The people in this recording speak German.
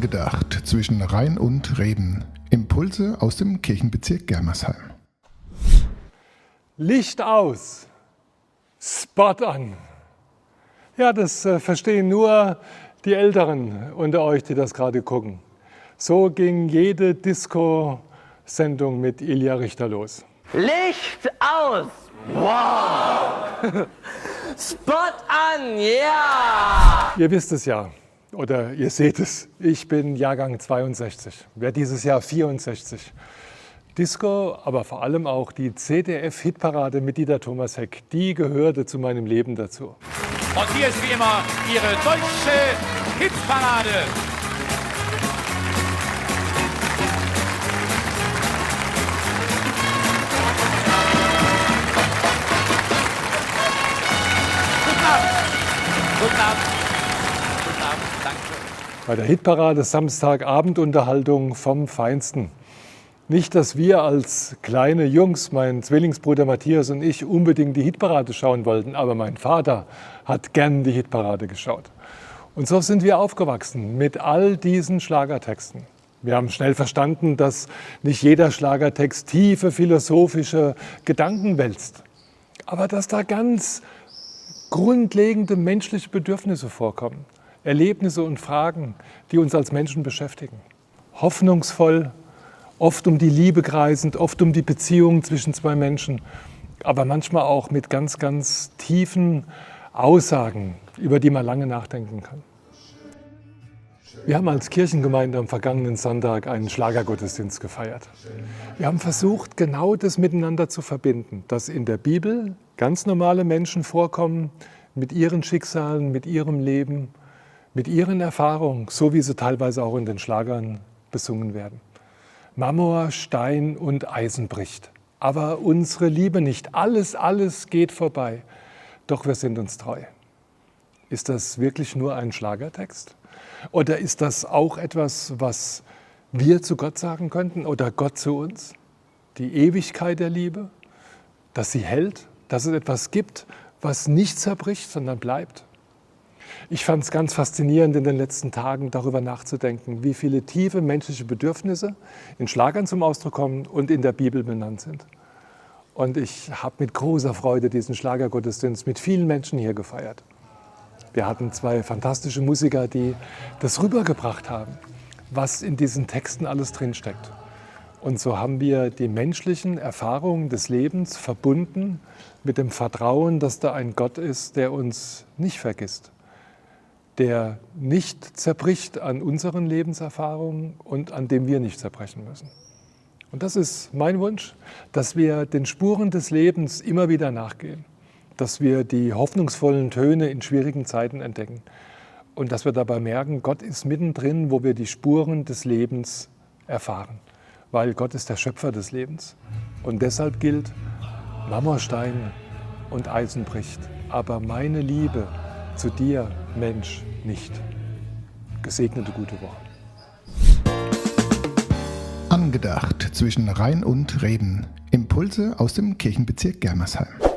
Angedacht zwischen Rhein und Reben. Impulse aus dem Kirchenbezirk Germersheim. Licht aus, Spot an. Ja, das verstehen nur die Älteren unter euch, die das gerade gucken. So ging jede Disco-Sendung mit Ilja Richter los. Licht aus! Wow! Spot an! Ja! Ihr wisst es ja, oder ihr seht es, ich bin Jahrgang 62, werde dieses Jahr 64. Disco, aber vor allem auch die ZDF-Hitparade mit Dieter Thomas Heck, die gehörte zu meinem Leben dazu. Und hier ist wie immer Ihre deutsche Hitparade. Guten Abend. Guten Abend. Guten Abend. Danke. Bei der Hitparade Samstagabendunterhaltung vom Feinsten. Nicht, dass wir als kleine Jungs, mein Zwillingsbruder Matthias und ich, unbedingt die Hitparade schauen wollten, aber mein Vater hat gern die Hitparade geschaut. Und so sind wir aufgewachsen mit all diesen Schlagertexten. Wir haben schnell verstanden, dass nicht jeder Schlagertext tiefe philosophische Gedanken wälzt, aber dass da ganz grundlegende menschliche Bedürfnisse vorkommen, Erlebnisse und Fragen, die uns als Menschen beschäftigen. Hoffnungsvoll, oft um die Liebe kreisend, oft um die Beziehung zwischen zwei Menschen, aber manchmal auch mit ganz, ganz tiefen Aussagen, über die man lange nachdenken kann. Wir haben als Kirchengemeinde am vergangenen Sonntag einen Schlagergottesdienst gefeiert. Wir haben versucht, genau das miteinander zu verbinden, dass in der Bibel ganz normale Menschen vorkommen, mit ihren Schicksalen, mit ihrem Leben, mit ihren Erfahrungen, so wie sie teilweise auch in den Schlagern besungen werden. Marmor, Stein und Eisen bricht. Aber unsere Liebe nicht. Alles geht vorbei. Doch wir sind uns treu. Ist das wirklich nur ein Schlagertext? Oder ist das auch etwas, was wir zu Gott sagen könnten oder Gott zu uns? Die Ewigkeit der Liebe, dass sie hält, dass es etwas gibt, was nicht zerbricht, sondern bleibt. Ich fand es ganz faszinierend, in den letzten Tagen darüber nachzudenken, wie viele tiefe menschliche Bedürfnisse in Schlagern zum Ausdruck kommen und in der Bibel benannt sind. Und ich habe mit großer Freude diesen Schlagergottesdienst mit vielen Menschen hier gefeiert. Wir hatten zwei fantastische Musiker, die das rübergebracht haben, was in diesen Texten alles drinsteckt. Und so haben wir die menschlichen Erfahrungen des Lebens verbunden mit dem Vertrauen, dass da ein Gott ist, der uns nicht vergisst, der nicht zerbricht an unseren Lebenserfahrungen und an dem wir nicht zerbrechen müssen. Und das ist mein Wunsch, dass wir den Spuren des Lebens immer wieder nachgehen, dass wir die hoffnungsvollen Töne in schwierigen Zeiten entdecken und dass wir dabei merken, Gott ist mittendrin, wo wir die Spuren des Lebens erfahren, weil Gott ist der Schöpfer des Lebens. Und deshalb gilt, Marmorstein und Eisen bricht, aber meine Liebe zu dir, Mensch, nicht. Gesegnete gute Woche. Angedacht zwischen Rhein und Reben. Impulse aus dem Kirchenbezirk Germersheim.